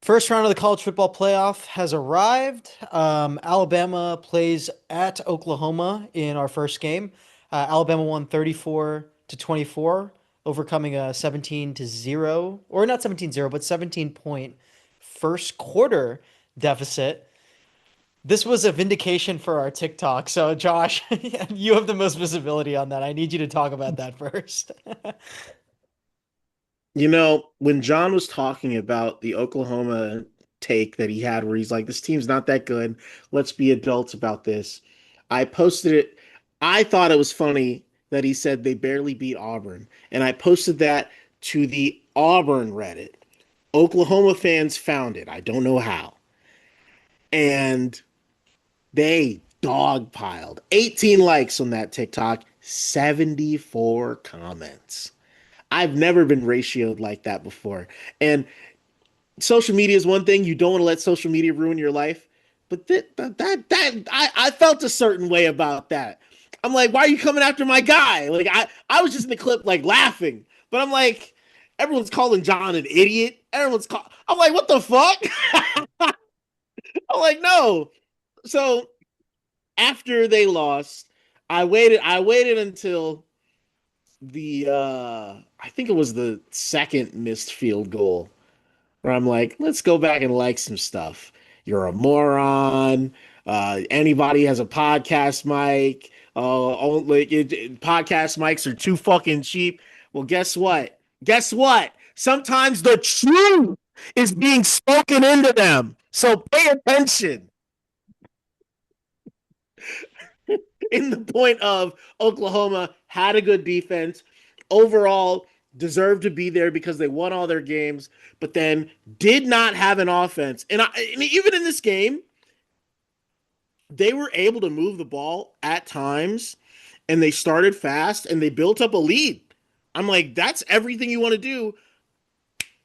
First round of the college football playoff has arrived. Alabama plays at Oklahoma in our first game. Alabama won 34 to 24, overcoming a 17 to 0, or not 17-0, but 17-point first quarter deficit. This was a vindication for our TikTok. So, Josh, you have the most visibility on that. I need you to talk about that first. When John was talking about the Oklahoma take that he had, where he's like, this team's not that good. Let's be adults about this. I posted it. I thought it was funny that he said they barely beat Auburn. And I posted that to the Auburn Reddit. Oklahoma fans found it. I don't know how. And they dogpiled. 18 likes on that TikTok, 74 comments. I've never been ratioed like that before. And social media is one thing. You don't want to let social media ruin your life. But I felt a certain way about that. I'm like, why are you coming after my guy? Like I was just in the clip like laughing. But I'm like, everyone's calling John an idiot. I'm like, what the fuck? I'm like, no. So after they lost, I waited until the I think it was the second missed field goal where I'm like, let's go back and like some stuff. You're a moron. Anybody has a podcast mic. Podcast mics are too fucking cheap. Well, guess what? Guess what? Sometimes the truth is being spoken into them. So pay attention. In the point of Oklahoma had a good defense. Overall, deserved to be there because they won all their games, but then did not have an offense. And even in this game, they were able to move the ball at times and they started fast and they built up a lead. I'm like, that's everything you want to do.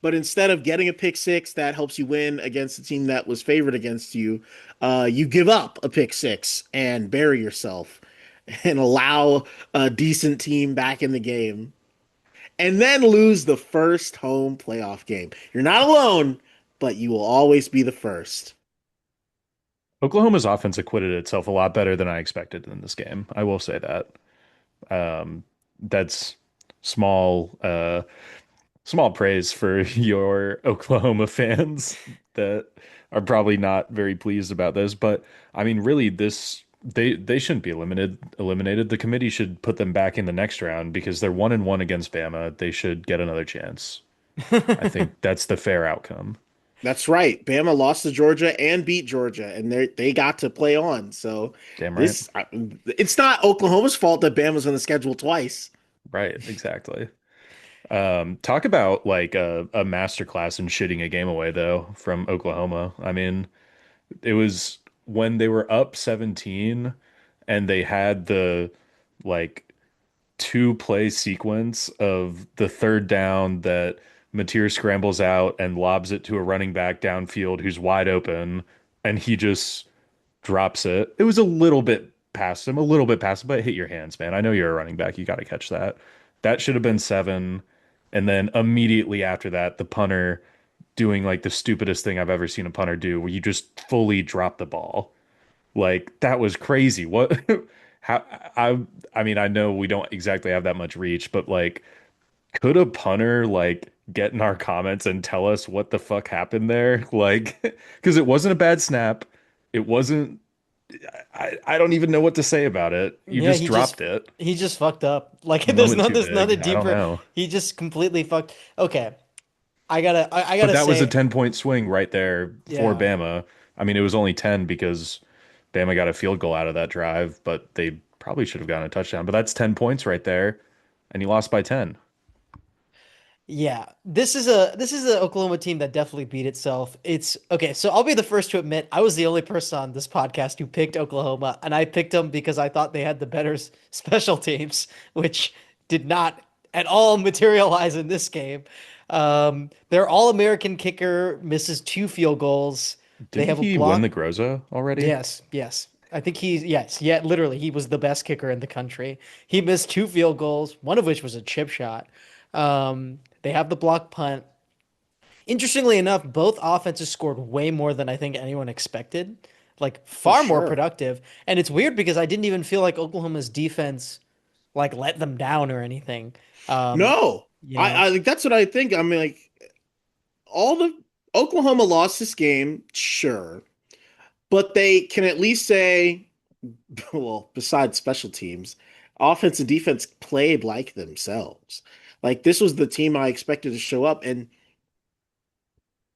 But instead of getting a pick six that helps you win against a team that was favored against you, you give up a pick six and bury yourself and allow a decent team back in the game and then lose the first home playoff game. You're not alone, but you will always be the first. Oklahoma's offense acquitted itself a lot better than I expected in this game. I will say that. That's small small praise for your Oklahoma fans that are probably not very pleased about this, but I mean really this they shouldn't be eliminated. The committee should put them back in the next round because they're 1-1 against Bama. They should get another chance. I think that's the fair outcome. That's right. Bama lost to Georgia and beat Georgia, and they got to play on. So Damn right. this it's not Oklahoma's fault that Bama's on the schedule twice. Right, exactly. Talk about like a masterclass in shitting a game away though from Oklahoma. I mean, it was when they were up 17 and they had the like two play sequence of the third down that Mateer scrambles out and lobs it to a running back downfield who's wide open and he just drops it. It was a little bit past him, a little bit past him, but hit your hands, man. I know you're a running back. You got to catch that. That should have been seven. And then immediately after that, the punter doing like the stupidest thing I've ever seen a punter do, where you just fully drop the ball. Like that was crazy. What? How? I mean, I know we don't exactly have that much reach, but like, could a punter like get in our comments and tell us what the fuck happened there? Like, because it wasn't a bad snap. It wasn't. I don't even know what to say about it. You Yeah, just he just dropped it. he just fucked up. Like A there's moment no too there's big. nothing I don't deeper. know. He just completely fucked. Okay, I But gotta that was a say, 10-point swing right there for yeah. Bama. I mean, it was only 10 because Bama got a field goal out of that drive, but they probably should have gotten a touchdown. But that's 10 points right there, and you lost by 10. Yeah, this is a Oklahoma team that definitely beat itself. It's okay, so I'll be the first to admit I was the only person on this podcast who picked Oklahoma, and I picked them because I thought they had the better special teams, which did not at all materialize in this game. Their All-American kicker misses two field goals. They Didn't have a he win the block. Groza already? Yes, yes. I think yes, yeah, literally, he was the best kicker in the country. He missed two field goals, one of which was a chip shot. They have the block punt. Interestingly enough, both offenses scored way more than I think anyone expected, like For far more sure. productive. And it's weird because I didn't even feel like Oklahoma's defense like let them down or anything. Um, No, you know, I like that's what I think. I mean, like all the Oklahoma lost this game, sure, but they can at least say, well, besides special teams, offense and defense played like themselves. Like this was the team I expected to show up, and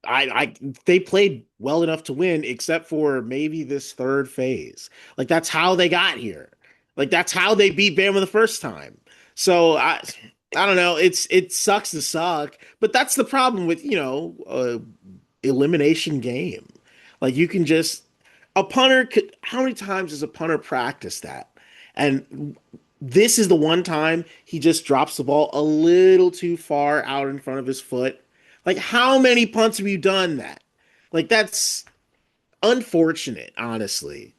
I they played well enough to win, except for maybe this third phase. Like that's how they got here. Like that's how they beat Bama the first time. So I don't know. It sucks to suck, but that's the problem with elimination game. Like you can just a punter could. How many times does a punter practice that? And this is the one time he just drops the ball a little too far out in front of his foot. Like, how many punts have you done that? Like, that's unfortunate, honestly.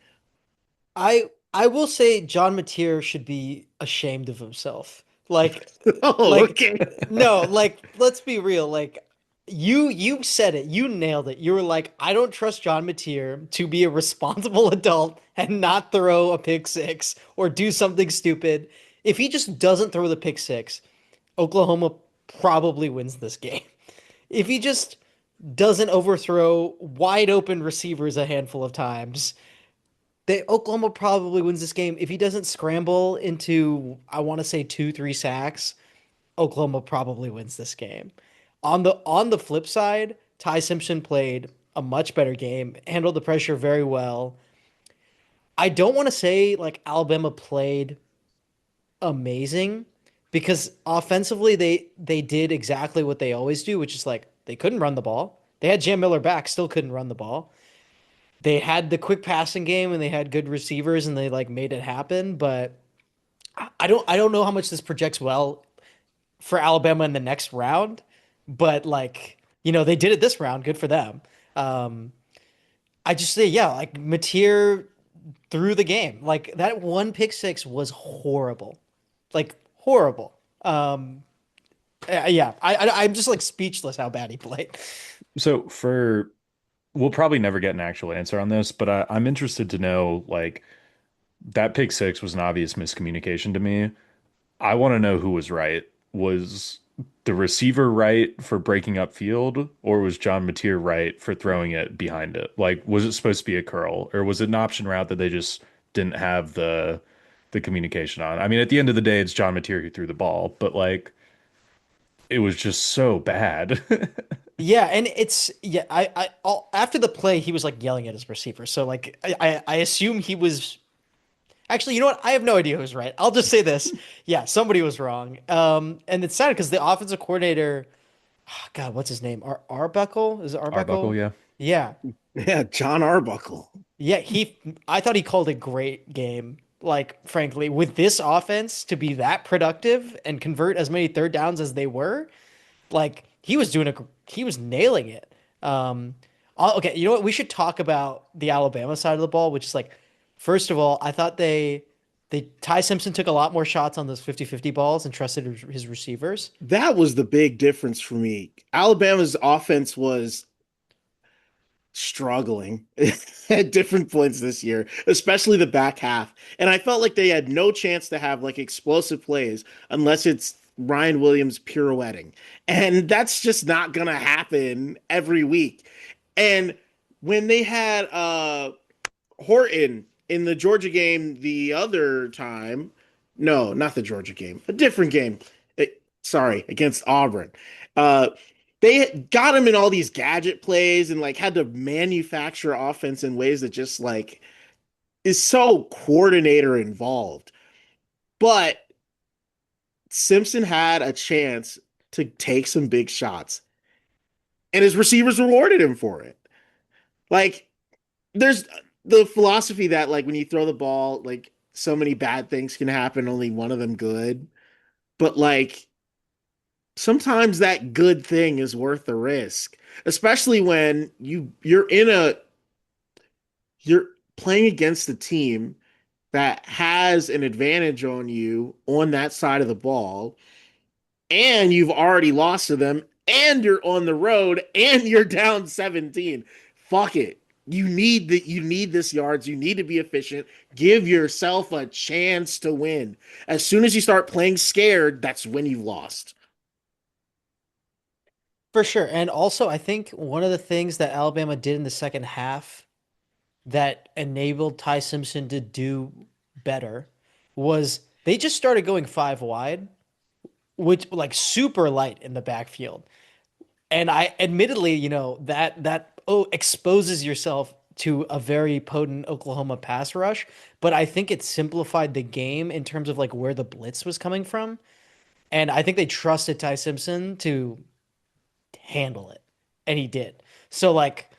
I will say John Mateer should be ashamed of himself. Like Oh, like okay. no, like let's be real. Like you said it. You nailed it. You were like, I don't trust John Mateer to be a responsible adult and not throw a pick six or do something stupid. If he just doesn't throw the pick six, Oklahoma probably wins this game. If he just doesn't overthrow wide open receivers a handful of times, Oklahoma probably wins this game. If he doesn't scramble into, I want to say 2, 3 sacks, Oklahoma probably wins this game. On the flip side, Ty Simpson played a much better game, handled the pressure very well. I don't want to say like Alabama played amazing because offensively they did exactly what they always do, which is like they couldn't run the ball. They had Jam Miller back, still couldn't run the ball. They had the quick passing game and they had good receivers and they like made it happen, but I don't know how much this projects well for Alabama in the next round, but like, they did it this round, good for them. Um I just say yeah, like Mateer threw the game. Like that one pick six was horrible. Like horrible. Yeah, I'm just like speechless how bad he played. So for we'll probably never get an actual answer on this, but I'm interested to know like that pick six was an obvious miscommunication to me. I want to know who was right. Was the receiver right for breaking up field, or was John Mateer right for throwing it behind it? Like, was it supposed to be a curl, or was it an option route that they just didn't have the communication on? I mean, at the end of the day, it's John Mateer who threw the ball, but like, it was just so bad. Yeah, and it's yeah. After the play, he was like yelling at his receiver. So like, I assume he was actually. You know what? I have no idea who's right. I'll just say this. Yeah, somebody was wrong. And it's sad because the offensive coordinator, God, what's his name? Arbuckle? Is it Arbuckle, Arbuckle? yeah. Yeah, Yeah, John Arbuckle. yeah. I thought he called a great game. Like, frankly, with this offense to be that productive and convert as many third downs as they were. Like he was nailing it. Um, okay, you know what? We should talk about the Alabama side of the ball, which is like, first of all, I thought they Ty Simpson took a lot more shots on those 50-50 balls and trusted his receivers. That was the big difference for me. Alabama's offense was struggling at different points this year, especially the back half. And I felt like they had no chance to have like explosive plays unless it's Ryan Williams pirouetting. And that's just not going to happen every week. And when they had Horton in the Georgia game the other time, no, not the Georgia game, a different game. Sorry, against Auburn. Uh, they got him in all these gadget plays and like had to manufacture offense in ways that just like is so coordinator involved. But Simpson had a chance to take some big shots, and his receivers rewarded him for it. Like there's the philosophy that like when you throw the ball, like so many bad things can happen, only one of them good. But like sometimes that good thing is worth the risk, especially when you're playing against a team that has an advantage on you on that side of the ball, and you've already lost to them and you're on the road and you're down 17. Fuck it. You need this yards. You need to be efficient. Give yourself a chance to win. As soon as you start playing scared, that's when you've lost. For sure. And also, I think one of the things that Alabama did in the second half that enabled Ty Simpson to do better was they just started going five wide, which like super light in the backfield. And I admittedly, that exposes yourself to a very potent Oklahoma pass rush, but I think it simplified the game in terms of like where the blitz was coming from. And I think they trusted Ty Simpson to handle it. And he did. So like,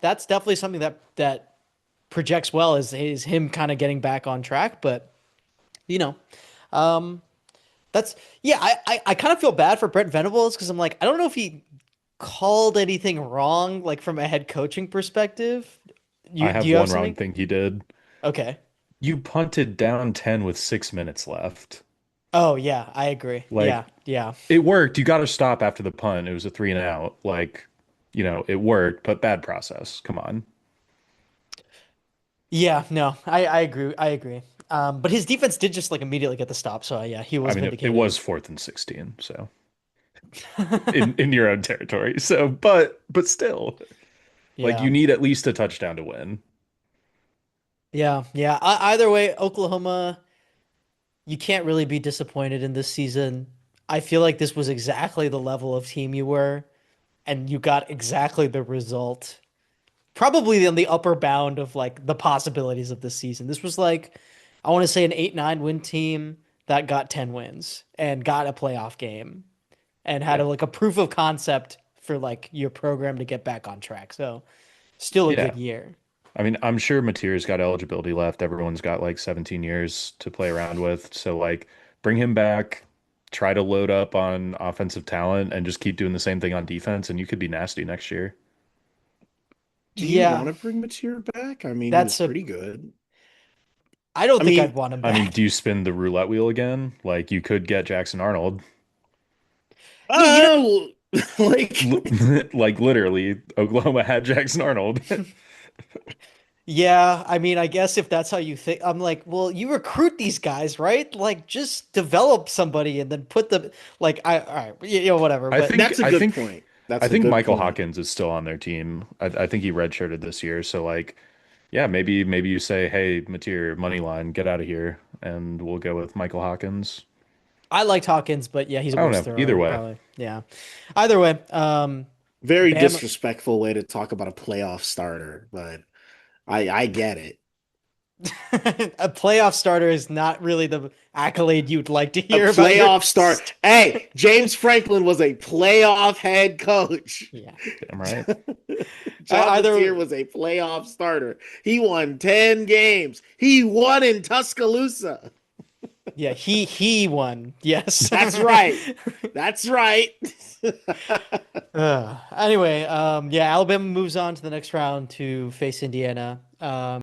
that's definitely something that projects well is him kind of getting back on track. But, you know, um, that's yeah, I kind of feel bad for Brent Venables because I'm like, I don't know if he called anything wrong, like from a head coaching perspective. I Do have you have one wrong something? thing he did. Okay. You punted down 10 with 6 minutes left. Oh yeah, I agree. Like Yeah, yeah. it worked. You got to stop after the punt. It was a three and out. Like, it worked, but bad process. Come on. Yeah, no, I agree. I agree. But his defense did just like immediately get the stop, so yeah, he I was mean, it vindicated. was fourth and 16, so in your own territory. So, but still, like you Yeah. need at least a touchdown to win. Yeah, yeah. Either way, Oklahoma, you can't really be disappointed in this season. I feel like this was exactly the level of team you were, and you got exactly the result. Probably on the upper bound of like the possibilities of this season. This was like, I want to say an 8-9 win team that got 10 wins and got a playoff game and had Yeah. like a proof of concept for like your program to get back on track. So still a Yeah. good year. I mean, I'm sure Mateer's got eligibility left. Everyone's got like 17 years to play around with. So like bring him back, try to load up on offensive talent and just keep doing the same thing on defense and you could be nasty next year. Do you Yeah, want to bring Mateer back? I mean, he was that's a pretty good. I don't I think I'd mean, want him I mean, back. do you spin the roulette wheel again? Like you could get Jackson Arnold. I mean, oh, like Like literally, Oklahoma had Jackson Arnold. yeah, I mean, I guess if that's how you think, I'm like, well, you recruit these guys, right? Like, just develop somebody and then put them, like, all right, whatever. I But think that's a I good think point. I That's a think good Michael point. Hawkins is still on their team. I think he redshirted this year. So like, yeah, maybe you say, hey, Mateer, money line, get out of here, and we'll go with Michael Hawkins. I liked Hawkins, but yeah, he's a I don't worse know. Either thrower, way, probably. Yeah. Either way, Very Bama, disrespectful way to talk about a playoff starter, but I get it. a playoff starter is not really the accolade you'd like to A hear about your. playoff start. Hey, James Franklin was a playoff head coach. Yeah. damn right. John Mateer Either, was a playoff starter. He won 10 games. He won in Tuscaloosa. yeah, he won. Yes. That's right. That's right. Anyway, yeah, Alabama moves on to the next round to face Indiana.